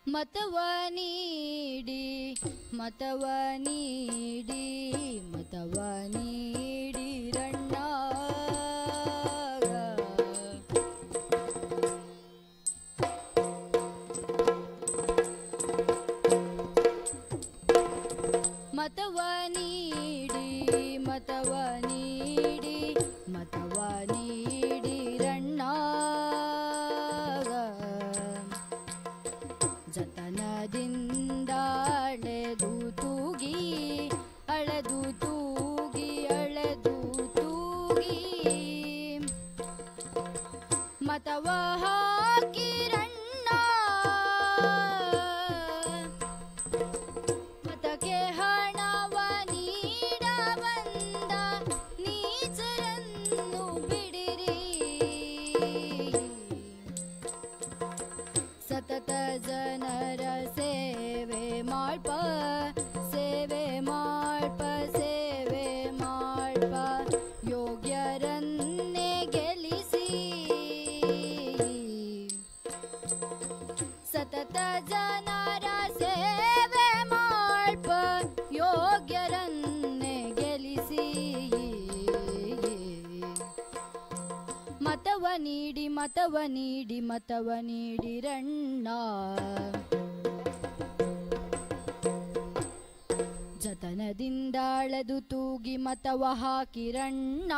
ಮತವ ನೀಡಿ ಮತವ ನೀಡಿ ಮತವ ನೀಡಿರಣ್ಣ ಮತವ ನೀಡಿ ಮತವ ನೀಡಿ ಮತವ ನೀಡಿರಣ್ಣ ಜತನದಿಂದ ಅಳೆದು ತೂಗಿ ಅಳೆದು ತೂಗಿ ಅಳೆದು ತೂಗಿ ಮತವ ಹಾಕಿರಣ್ಣ ಮತಕ್ಕೆ ಹಣವ ನೀಡ ಬಂದ ನೀಚರನ್ನು ಬಿಡಿರಿ ಸತತ ಜನರ ಸೇವೆ ಮಾಡ್ಪ ಸೇವೆ ಮಾಡ್ಪ ಸೇವೆ ಮಾಡ್ಪ ಯೋಗ್ಯರನ್ನೇ ಗೆಲ್ಲಿಸಿ ಸತತ ಜನರ ಸೇವೆ ಮಾಡ್ಪ ಯೋಗ್ಯರನ್ನೇ ಗೆಲ್ಲಿಸಿ ಮತವ ನೀಡಿ ಮತವ ನೀಡಿ ಮತವ ನೀಡಿರಣ್ಣ ಜತನದಿಂದ ಅಳೆದು ತೂಗಿ ಮತವ ಹಾಕಿರಣ್ಣ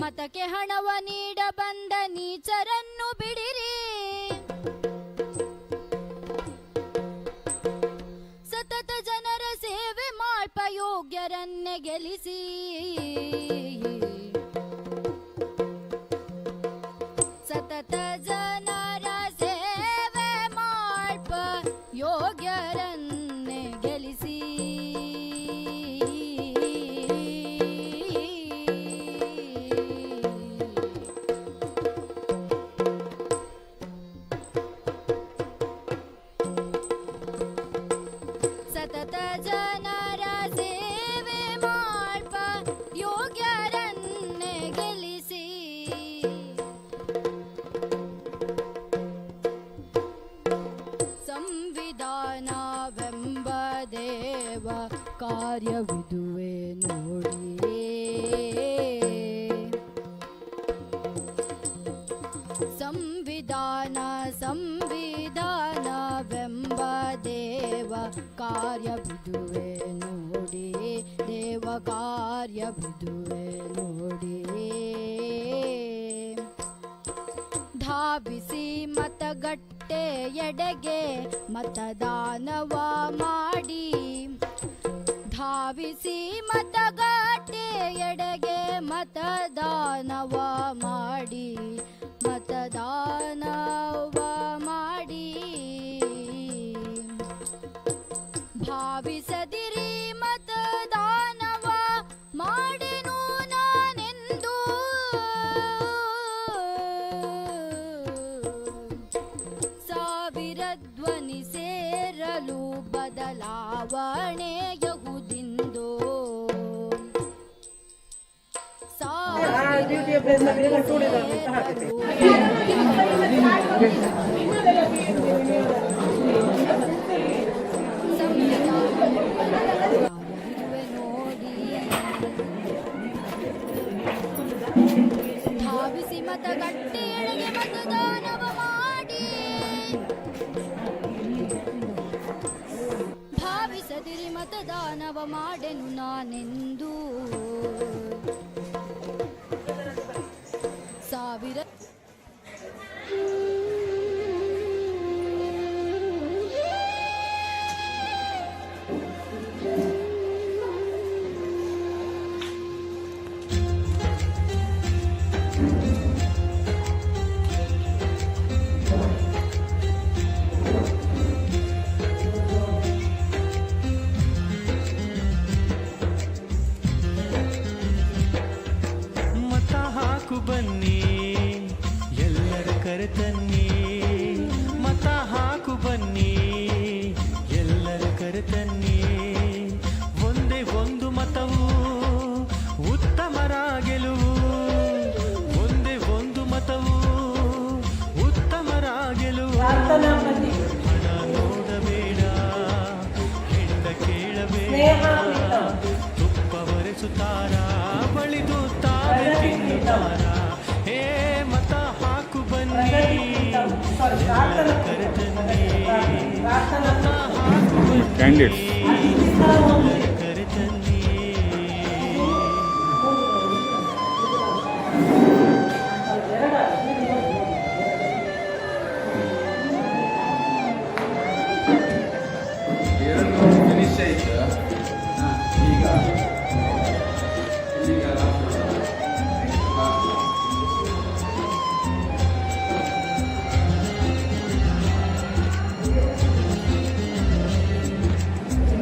ಮತಕ್ಕೆ ಹಣವ ನೀಡ ಬಂದ ನೀಚರನ್ನು ಬಿಡಿರಿ ಸತತ ಜನರ ಸೇವೆ ಮಾಡ್ಪ ಯೋಗ್ಯರನ್ನೇ ಗೆಲ್ಲಿಸಿ ಸತತ ಜನರ ಸೇವೆ ಮಾಡ್ಪ ಯೋಗ್ಯರನ್ನೇ ಗೆಲ್ಲಿಸಿ ಸತತ ಜನರ ಸೇವೆ ಮಾಡ್ಪ ಯೋಗ್ಯರನ್ನೇ ಗೆಲ್ಲಿಸಿ ಸಂವಿಧಾನವೆಂಬ ದೇವ ಕಾರ್ಯವಿದುವೆ ನೋಡಿ ಸಂವಿಧಾನವೆಂಬ ದೇವ ಕಾರ್ಯವಿದುವೆ ನೋಡಿ ದೇವ ಕಾರ್ಯವಿದುವೆ ನೋಡಿ ಧಾವಿಸಿ ಮತಗಟ್ಟೆ ಎಡೆಗೆ ಮತದಾನವ ಮಾಡಿ ಧಾವಿಸಿ ಮತಗಟ್ಟೆ ಎಡೆಗೆ ಮತದಾನವ ಮಾಡಿ ಮತದಾನವ ಮಾಡಿ ಭಾವಿಸದಿರಿ ಮತದಾನವ ಮಾಡೆನು ನಾನೆಂದು ಸಾವಿರ ಧ್ವನಿ ಸೇರಲು ಬದಲಾವಣೆಯಗುವುದಿಂದು ಧಾವಿಸಿ ಮತಗಟ್ಟೆಯೊಳಗೆ ಮತದಾನವ ಮಾಡಿ ಭಾವಿಸದಿರಿ ಮತದಾನವ ಮಾಡೆನು ನಾನೆಂದು ಸಾವಿರ ಬನ್ನಿ ಎಲ್ಲರ ಕರೆತನ್ನಿ ಮತ ಹಾಕು ಬನ್ನಿ ಎಲ್ಲರ ಕರೆತನ್ನಿ ಒಂದೇ ಒಂದು ಮತವು ಉತ್ತಮರ ಗೆಲುವು ಒಂದೇ ಒಂದು ಮತವು ಸ್ನೇಹ ಪ್ರೀತಮ್ ತುಪ್ಪ ಒರೆಸುತ್ತಾರ ಬಳಿದು ತಾವೇ ತಿನ್ನುತ್ತಾರ ಹೇ ಮತ ಹಾಕು ಬನ್ನಿ ಎಲ್ಲರ ಕರೆತನ್ನಿ ಮತ ಹಾಕು ಬನ್ನಿ ಎಲ್ಲರ ಕರೆತನ್ನಿ ಫಿನಿಶ್ ಆಯ್ತು ಈಗ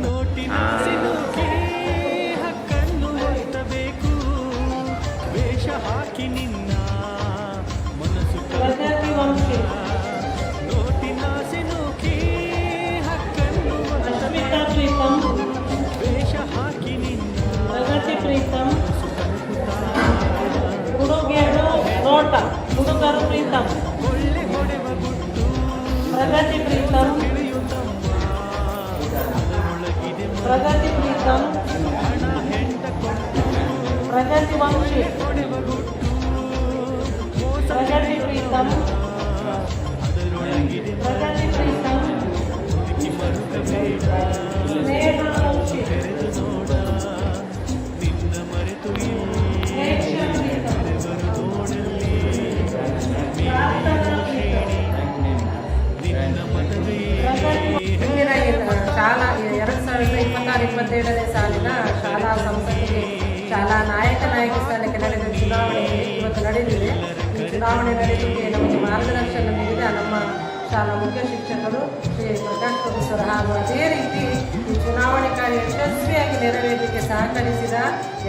ನೋಟಿನ ಸಿಲುಕಿ ಹಕ್ಕನ್ನು ಒತ್ತಬೇಕು ವೇಷ ಹಾಕಿ ನಿನ್ನ ಮನಸ್ಸು ಪ್ರಗತಿ ವಂಶಿ ನೋಟಿನ ಸಿಲುಕಿ ಹಕ್ಕನ್ನು ಅಶ್ಮಿತಾ ಪ್ರೀತಮ್ ವೇಷ ಹಾಕಿ ನಿನ್ನ ಪ್ರಗತಿ ಪ್ರೀತಮ್ ಹುಡುಗರು ಪ್ರೀತಮ್ ಒಳ್ಳೆ ಹೊಡೆವ ಗುಟ್ಟು ಪ್ರಗತಿ ಪ್ರೀತಮ್ ತಿಳಿಯುತ್ತಮ್ಮ ಅದರೊಳಗಿದೆ ಪ್ರಗತಿ ಪ್ರೀತಮ್ ಹಣ ಹೆಂಡ ಕೊಟ್ಟು ಪ್ರಗತಿ ವಂಶಿ ಹೊಡೆವ ಗುಟ್ಟು ಮೋಸ ಪ್ರಗತಿ ಪ್ರೀತಮ್ ಅದರೊಳಗಿದೆ ಪ್ರಗತಿ ಪ್ರೀತಮ್ ಹುಡುಕಿ ಮರುಗಬೇಡ ಸ್ನೇಹ ವಂಶಿ ತೆರೆದು ನೋಡ ನಿನ್ನ ಮರೆತು ಪ್ರೇಕ್ಷ ಪ್ರೀತಮ್ ಬರು ನೋಡಲ್ಲಿ ಪ್ರಾರ್ಥನಾ ಪ್ರೀತಮ್ ನಿನ್ನ ಮತವೇ ಹಿಂದಿನ ಶಾಲಾ 2026-27ನೇ ಸಾಲಿನ ಶಾಲಾ ಸಂಸತ್ತಿಗೆ ಶಾಲಾ ನಾಯಕ ಸ್ಥಾನಕ್ಕೆ ನಡೆದ ಚುನಾವಣೆ ಇವತ್ತು ನಡೆದಿದೆ. ಈ ಚುನಾವಣೆ ನಡೆದಿದೆ ನಮಗೆ ಮಾರ್ಗದರ್ಶನ ನೀಡಿದ ನಮ್ಮ ಶಾಲಾ ಮುಖ್ಯ ಶಿಕ್ಷಕರು ಶ್ರೀ ಪ್ರಕಾಶ್ ಪ್ರೊಫೆಸರ್ ಹಾಗೂ ಅದೇ ರೀತಿ ಈ ಚುನಾವಣೆ ಕಾರ್ಯ ಯಶಸ್ವಿಯಾಗಿ ನೆರವೇರಲಿಕ್ಕೆ ಸಹಕರಿಸಿದ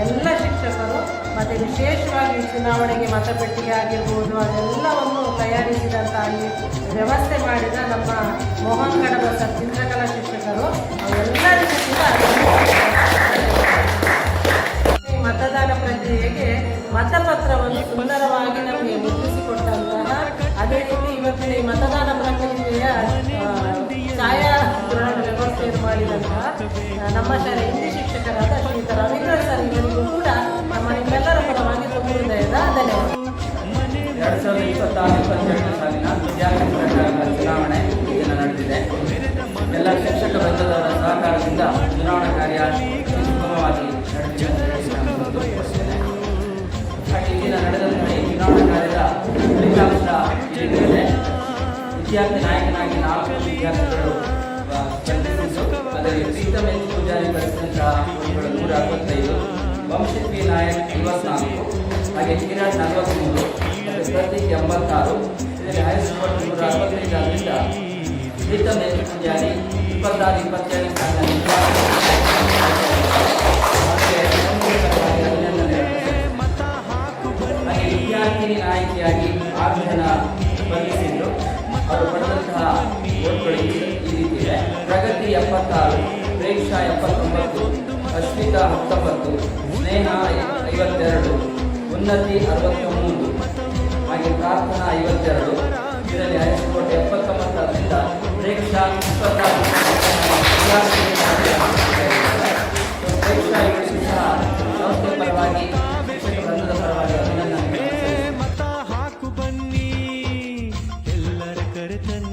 ಎಲ್ಲ ಶಿಕ್ಷಕರು ಮತ್ತು ವಿಶೇಷವಾಗಿ ಈ ಚುನಾವಣೆಗೆ ಮತಪೆಟ್ಟಿಗೆ ಆಗಿರ್ಬೋದು ಅದೆಲ್ಲವನ್ನು ತಯಾರಿಸಿದಂಥ ಈ ವ್ಯವಸ್ಥೆ ಮಾಡಿದ ನಮ್ಮ ಮೋಹನ್ ಕಡಬ ಸರ್ ಚಿತ್ರಕಲಾ ಶಿಕ್ಷಕರು ಎಲ್ಲರಿಗೂ ಕೂಡ ಈ ಮತದಾನ ಪ್ರಕ್ರಿಯೆಗೆ ಮತಪತ್ರವನ್ನು ಸುಂದರವಾಗಿ ನಮಗೆ ಮುದ್ರಿಸಿಕೊಟ್ಟಂತಹ ಅದೇ ರೀತಿ ಇವತ್ತಿನ ಈ ಮತದಾನ ಪ್ರಕ್ರಿಯೆಯ ಛಾಯಾಗ್ರಹಣ ವ್ಯವಸ್ಥೆಯನ್ನು ಮಾಡಿದಂತಹ ನಮ್ಮ ಶಾಲೆ ಹಿಂದಿ ಶಿಕ್ಷಕರಾದ ಶ್ರೀಯುತ ರವೀಂದ್ರ ಸರ್ ಇವರಿಗೂ ಕೂಡ ನಮ್ಮ ನಿಮ್ಮೆಲ್ಲರ ಪರವಾಗಿ ತುಂಬ ಹೃದಯದ ಧನ್ಯವಾದ. 2026-27 ಸಾಲಿನ ವಿದ್ಯಾರ್ಥಿ ಪ್ರಚಾರದ ಚುನಾವಣೆ ಈಗ ನಡೆದಿದೆ. ಎಲ್ಲ ಶಿಕ್ಷಕ ವೃಂದದವರ ಸಹಕಾರದಿಂದ ಚುನಾವಣಾ ಕಾರ್ಯ ಸುಗಮವಾಗಿ ನಡೆದಿದೆ ಅಂತ ಹೇಳಿ ನಾನು ತಿಳಿದುಕೊಳ್ತೇನೆ. ಹಾಗೆ ಇಲ್ಲಿನ ನಡೆದಂತಹ ಈ ಚುನಾವಣಾ ಕಾರ್ಯದ ಫಲಿತಾಂಶ ಹೀಗಿದೆ. ವಿದ್ಯಾರ್ಥಿ ನಾಯಕನಾಗಿ 4 ವಿದ್ಯಾರ್ಥಿಗಳು ಸ್ಪರ್ಧಿಸಿದ್ದು ಅದರಲ್ಲಿ ಪ್ರೀತಮ್ ಎಚ್ ಪೂಜಾರಿ ಗಳಿಸಿದಂತಹ ಅಂಕಗಳು 165, ವಂಶಿತ್ ಬಿ ನಾಯಕ್ 54, ಹಾಗೆ ಕಿರಣ್ 43, ಪ್ರತೀಕ್ 86, ಇದರಲ್ಲಿ ಹೈಸ್ಕೋರ್ಟ್ 165 ಆದ್ದರಿಂದ ಪ್ರೀತಮ್ ಎಚ್ ಪೂಜಾರಿ 26-27 ಸಾಲಿನಲ್ಲಿ ಅಭಿನಂದನೆ. ಹಾಗೆ ವಿದ್ಯಾರ್ಥಿನಿ ನಾಯಕಿಯಾಗಿ 6 ಜನ ಸ್ಪರ್ಧಿಸಿದ್ದು ಅವರು ಪಡೆದಂತಹ ಓಟ್ಗಳು ಈ ರೀತಿ ಇದೆ. ಪ್ರಗತಿ 76, ಪ್ರೇಕ್ಷಾ 79, ಅಶ್ಮಿತಾ 19, ಸ್ನೇಹ 52, ಉನ್ನತಿ 63, ಹಾಗೆ ಪ್ರಾರ್ಥನಾ 52, ಇದರಲ್ಲಿ ಹೈಸ್ಕೋರ್ಟ್ 79 ಆದ್ದರಿಂದ ಪ್ರೇಕ್ಷಾ 26 ಪ್ರೇಕ್ಷಾ ಇವರಿಗೂ ಸಹ ಸಂಸ್ಥೆ ಪರವಾಗಿ ಶಿಕ್ಷಕ ವೃಂದದ ಪರವಾಗಿ ಅಭಿನಂದನೆ. ಮತ ಹಾಕು ಬನ್ನಿ ಎಲ್ಲರ ಕರೆತನ್ನಿ